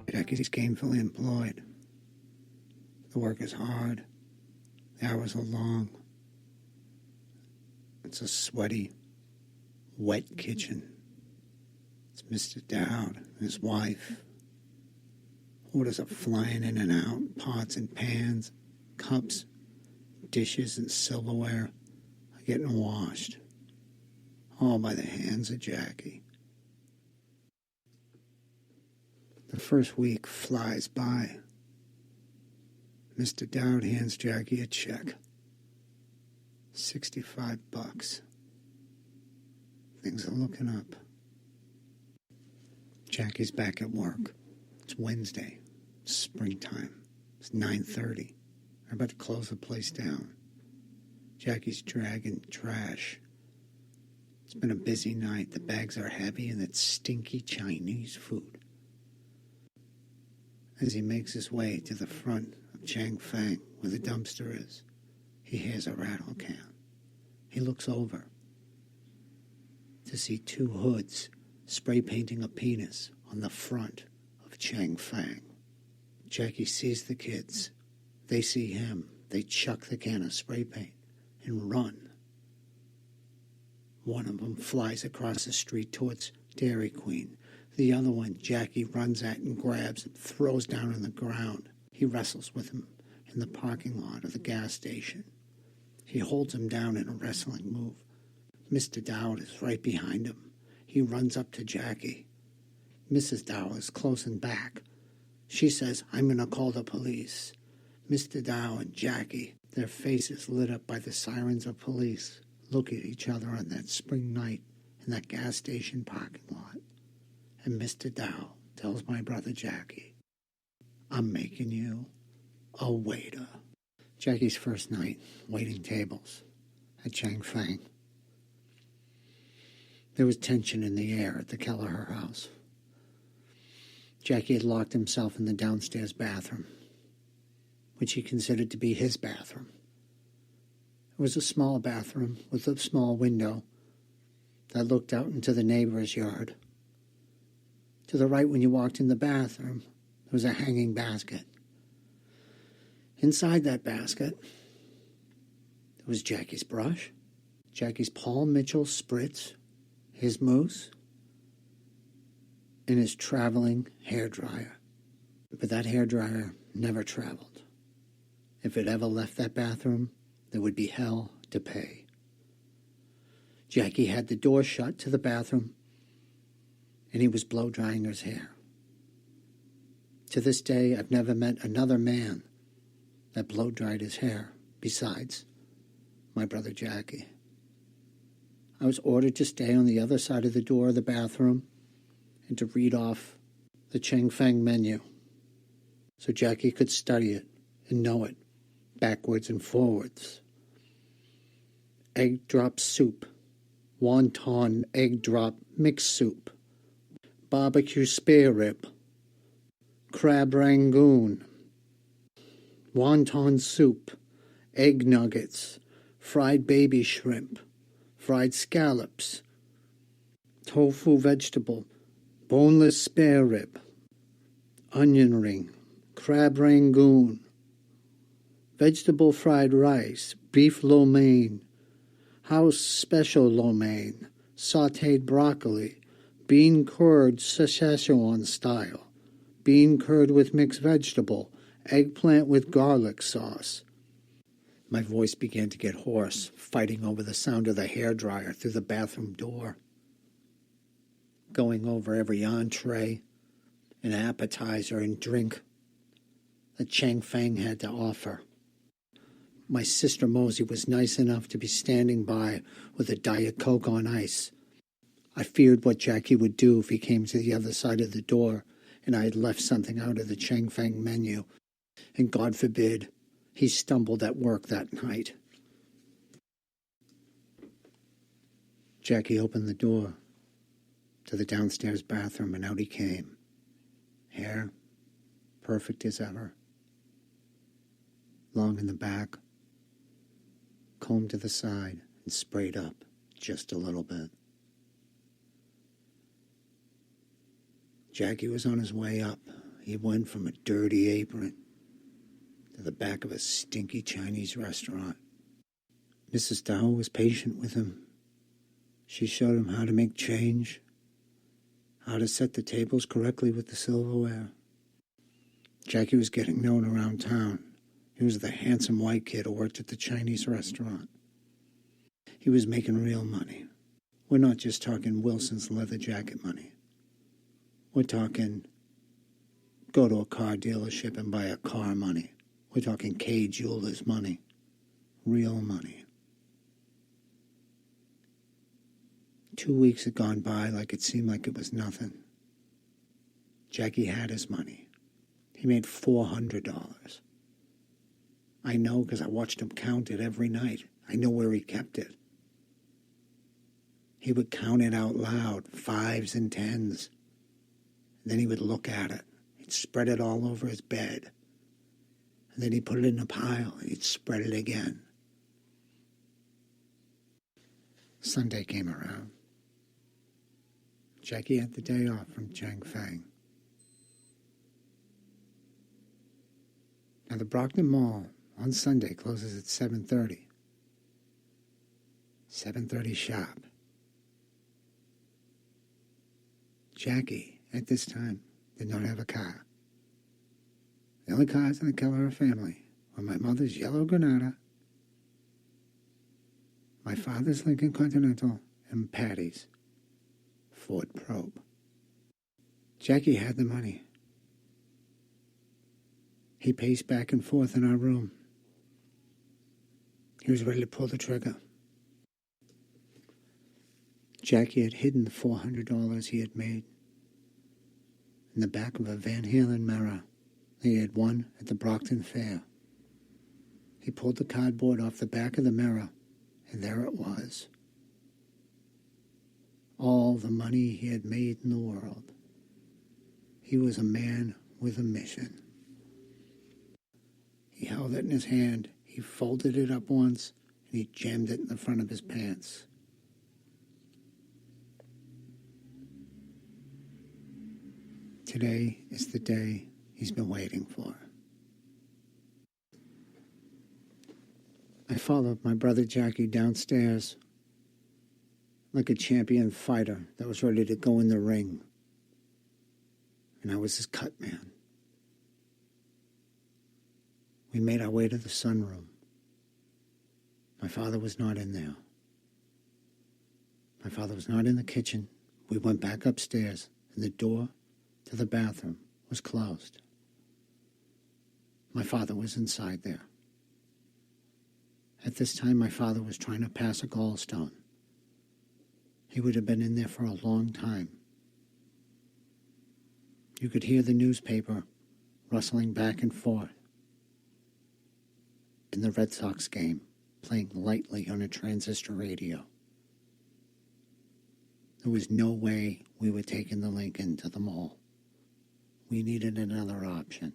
Jackie's gainfully employed. The work is hard. The hours are long. It's a sweaty, wet kitchen. It's Mr. Dowd and his wife. Orders are flying in and out. Pots and pans, cups, dishes and silverware are getting washed. All by the hands of Jackie. The first week flies by. Mr. Dowd hands Jackie a check. $65. Things are looking up. Jackie's back at work. It's Wednesday. It's springtime. It's 9:30. They're about to close the place down. Jackie's dragging trash. It's been a busy night. The bags are heavy and it's stinky Chinese food. As he makes his way to the front of Chang Fang, where the dumpster is, he hears a rattle can. He looks over to see two hoods spray painting a penis on the front of Chang Fang. Jackie sees the kids. They see him. They chuck the can of spray paint and run. One of them flies across the street towards Dairy Queen. The other one, Jackie runs at and grabs and throws down on the ground. He wrestles with him in the parking lot of the gas station. He holds him down in a wrestling move. Mr. Dowd is right behind him. He runs up to Jackie. Mrs. Dowd is close and back. She says, "I'm going to call the police." Mr. Dowd and Jackie, their faces lit up by the sirens of police, look at each other on that spring night in that gas station parking lot. And Mr. Dowd tells my brother Jackie, "I'm making you a waiter." Jackie's first night waiting tables at Chang Fang. There was tension in the air at the Kelleher house. Jackie had locked himself in the downstairs bathroom, which he considered to be his bathroom. It was a small bathroom with a small window that looked out into the neighbor's yard. To the right, when you walked in the bathroom, there was a hanging basket. Inside that basket, there was Jackie's brush, Jackie's Paul Mitchell spritz, his mousse, and his traveling hairdryer. But that hairdryer never traveled. If it ever left that bathroom, there would be hell to pay. Jackie had the door shut to the bathroom, and he was blow-drying his hair. To this day, I've never met another man that blow-dried his hair besides my brother Jackie. I was ordered to stay on the other side of the door of the bathroom and to read off the Chang Fang menu so Jackie could study it and know it backwards and forwards. Egg drop soup, wonton egg drop mixed soup, barbecue spare rib, crab rangoon, wonton soup, egg nuggets, fried baby shrimp, fried scallops, tofu vegetable, boneless spare rib, onion ring, crab rangoon, vegetable fried rice, beef lo mein, house special lo mein, sautéed broccoli, bean curd Szechuan style, bean curd with mixed vegetable, eggplant with garlic sauce. My voice began to get hoarse, fighting over the sound of the hairdryer through the bathroom door. Going over every entree, and appetizer and drink that Chang Fang had to offer. My sister Mosey was nice enough to be standing by with a Diet Coke on ice. I feared what Jackie would do if he came to the other side of the door and I had left something out of the Chang Fang menu. And God forbid, he stumbled at work that night. Jackie opened the door to the downstairs bathroom and out he came. Hair perfect as ever. long in the back, combed to the side, and sprayed up just a little bit. Jackie was on his way up. He went from a dirty apron to the back of a stinky Chinese restaurant. Mrs. Dow was patient with him. She showed him how to make change, how to set the tables correctly with the silverware. Jackie was getting known around town. He was the handsome white kid who worked at the Chinese restaurant. He was making real money. We're not just talking Wilson's leather jacket money. We're talking go to a car dealership and buy a car money. We're talking K Jewelers money. Real money. 2 weeks had gone by like it seemed like it was nothing. Jackie had his money. He made $400. I know because I watched him count it every night. I know where he kept it. He would count it out loud, 5s and 10s. And then he would look at it. He'd spread it all over his bed. And then he'd put it in a pile, and he'd spread it again. Sunday came around. Jackie had the day off from Chang Fang. Now the Brockton Mall on Sunday closes at 7:30. 7:30 sharp. Jackie, at this time, did not have a car. The only cars in the Kelleher family were my mother's yellow Granada, my father's Lincoln Continental, and Patty's Ford Probe. Jackie had the money. He paced back and forth in our room. He was ready to pull the trigger. Jackie had hidden the $400 he had made in the back of a Van Halen mirror that he had won at the Brockton Fair. He pulled the cardboard off the back of the mirror, and there it was. All the money he had made in the world. He was a man with a mission. He held it in his hand, he folded it up once, and he jammed it in the front of his pants. Today is the day he's been waiting for. I followed my brother Jackie downstairs like a champion fighter that was ready to go in the ring. And I was his cut man. We made our way to the sunroom. My father was not in there. My father was not in the kitchen. We went back upstairs, and the door to the bathroom was closed. My father was inside there. At this time, my father was trying to pass a gallstone. He would have been in there for a long time. You could hear the newspaper rustling back and forth, and the Red Sox game playing lightly on a transistor radio. There was no way we were taking the Lincoln to the mall. We needed another option.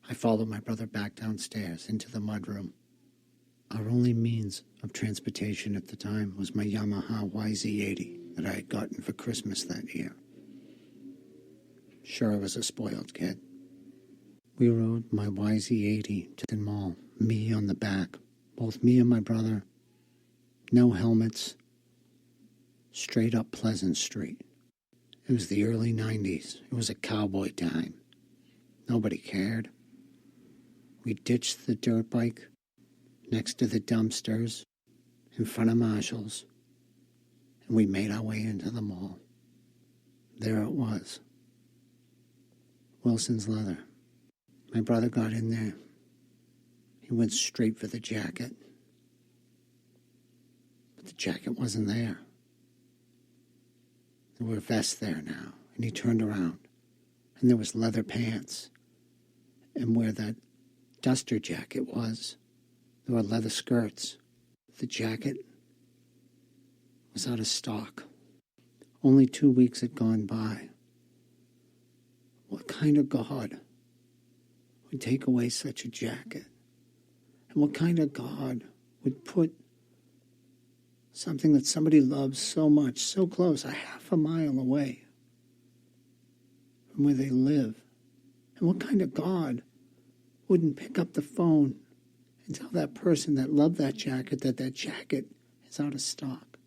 I followed my brother back downstairs into the mudroom. Our only means of transportation at the time was my Yamaha YZ80 that I had gotten for Christmas that year. Sure, I was a spoiled kid. We rode my YZ80 to the mall, me on the back, both me and my brother. No helmets, straight up Pleasant Street. It was the early 90s. It was a cowboy time. Nobody cared. We ditched the dirt bike next to the dumpsters in front of Marshall's, and we made our way into the mall. There it was. Wilson's Leather. My brother got in there. He went straight for the jacket. But the jacket wasn't there. There were vests there now, and he turned around, and there was leather pants. And where that duster jacket was, there were leather skirts. The jacket was out of stock. Only 2 weeks had gone by. What kind of God would take away such a jacket? And what kind of God would put something that somebody loves so much, so close, a half a mile away from where they live? And what kind of God wouldn't pick up the phone and tell that person that loved that jacket that jacket is out of stock?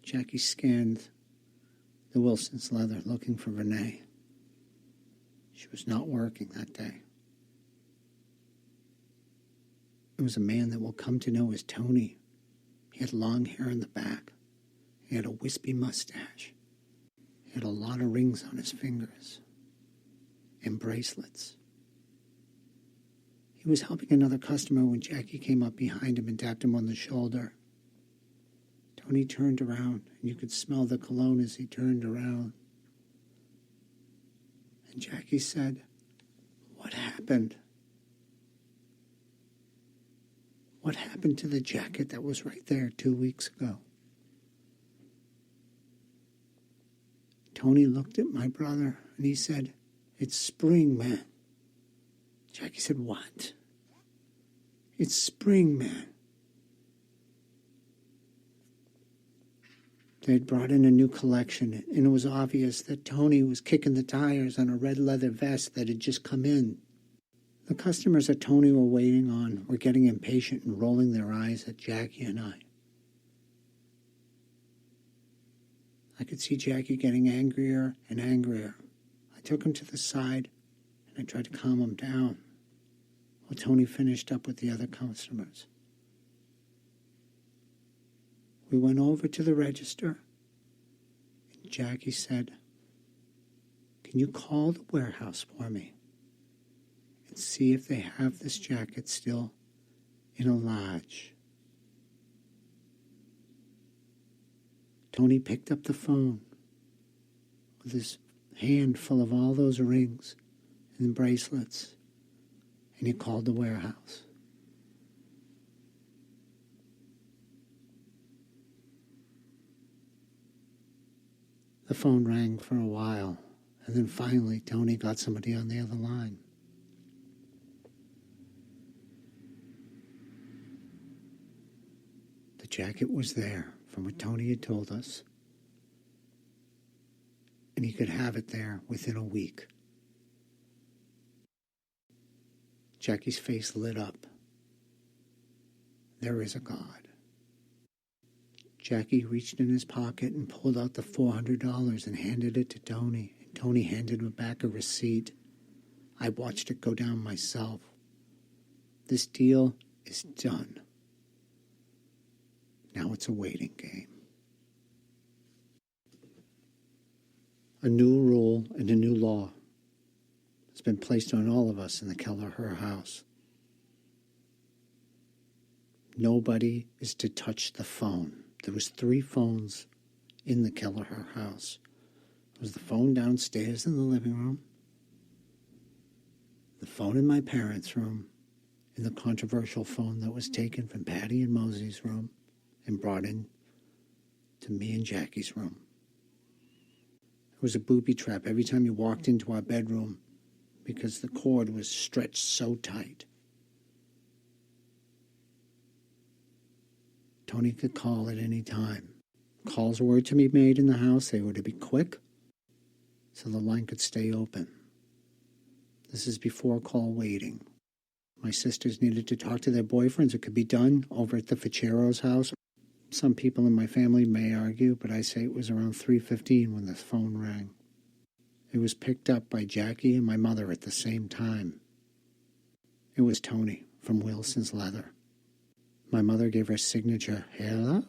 Jackie scanned the Wilson's leather looking for Renee. She was not working that day. It was a man that we'll come to know as Tony. He had long hair in the back. He had a wispy mustache. He had a lot of rings on his fingers and bracelets. He was helping another customer when Jackie came up behind him and tapped him on the shoulder. Tony turned around, and you could smell the cologne as he turned around. And Jackie said, "What happened? What happened to the jacket that was right there 2 weeks ago?" Tony looked at my brother, and he said, "It's spring, man." Jackie said, "What?" "It's spring, man." They had brought in a new collection, and it was obvious that Tony was kicking the tires on a red leather vest that had just come in. The customers that Tony were waiting on were getting impatient and rolling their eyes at Jackie and I. I could see Jackie getting angrier and angrier. I took him to the side, and I tried to calm him down while Tony finished up with the other customers. We went over to the register, and Jackie said, "Can you call the warehouse for me and see if they have this jacket still in a large?" Tony picked up the phone with his hand full of all those rings and bracelets, and he called the warehouse. The phone rang for a while, and then finally Tony got somebody on the other line. The jacket was there from what Tony had told us, and he could have it there within a week. Jackie's face lit up. There is a God. Jackie reached in his pocket and pulled out the $400 and handed it to Tony. And Tony handed him back a receipt. I watched it go down myself. This deal is done. Now it's a waiting game. A new rule and a new law has been placed on all of us in the Kelleher house. Nobody is to touch the phone. There was 3 phones in the Kelleher house. There was the phone downstairs in the living room, the phone in my parents' room, and the controversial phone that was taken from Patty and Mosey's room and brought in to me and Jackie's room. It was a booby trap every time you walked into our bedroom because the cord was stretched so tight. Tony could call at any time. Calls were to be made in the house. They were to be quick so the line could stay open. This is before call waiting. My sisters needed to talk to their boyfriends. It could be done over at the Ficero's house. Some people in my family may argue, but I say it was around 3:15 when the phone rang. It was picked up by Jackie and my mother at the same time. It was Tony from Wilson's Leather. My mother gave her signature, "Hello?"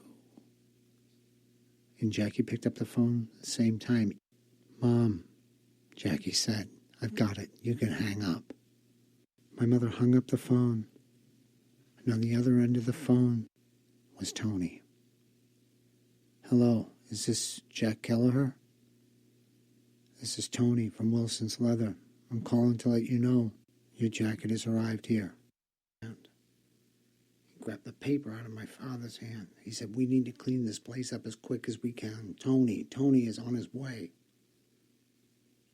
And Jackie picked up the phone at the same time. "Mom," Jackie said, "I've got it. You can hang up." My mother hung up the phone, and on the other end of the phone was Tony. "Hello, is this Jack Kelleher?" "This is Tony from Wilson's Leather. I'm calling to let you know your jacket has arrived here." He grabbed the paper out of my father's hand. He said, "We need to clean this place up as quick as we can. Tony is on his way."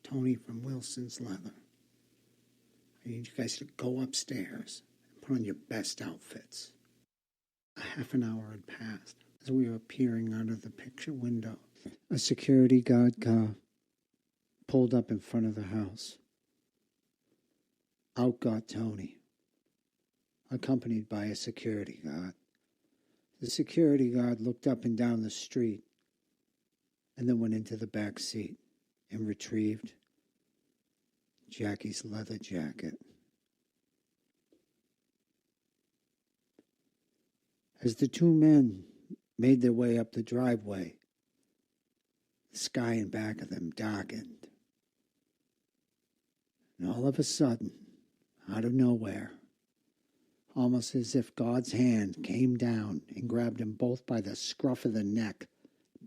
Tony from Wilson's Leather. I need you guys to go upstairs and put on your best outfits. A half an hour had passed as we were peering out of the picture window. A security guard car pulled up in front of the house. Out got Tony, accompanied by a security guard. The security guard looked up and down the street and then went into the back seat and retrieved Jackie's leather jacket. As the two men made their way up the driveway, the sky in back of them darkened. And all of a sudden, out of nowhere, almost as if God's hand came down and grabbed them both by the scruff of the neck,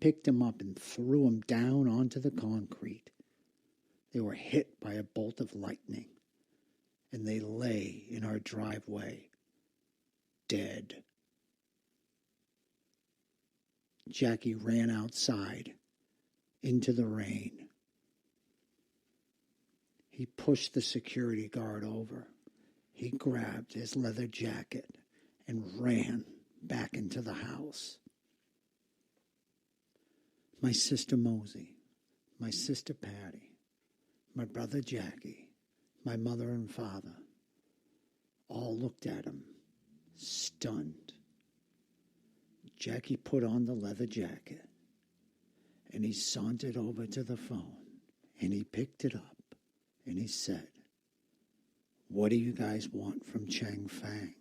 picked them up and threw them down onto the concrete. They were hit by a bolt of lightning, and they lay in our driveway, dead. Jackie ran outside into the rain. He pushed the security guard over. He grabbed his leather jacket and ran back into the house. My sister Mosey, my sister Patty, my brother Jackie, my mother and father all looked at him, stunned. Jackie put on the leather jacket, and he sauntered over to the phone, and he picked it up, and he said, "What do you guys want from Chang Fang?"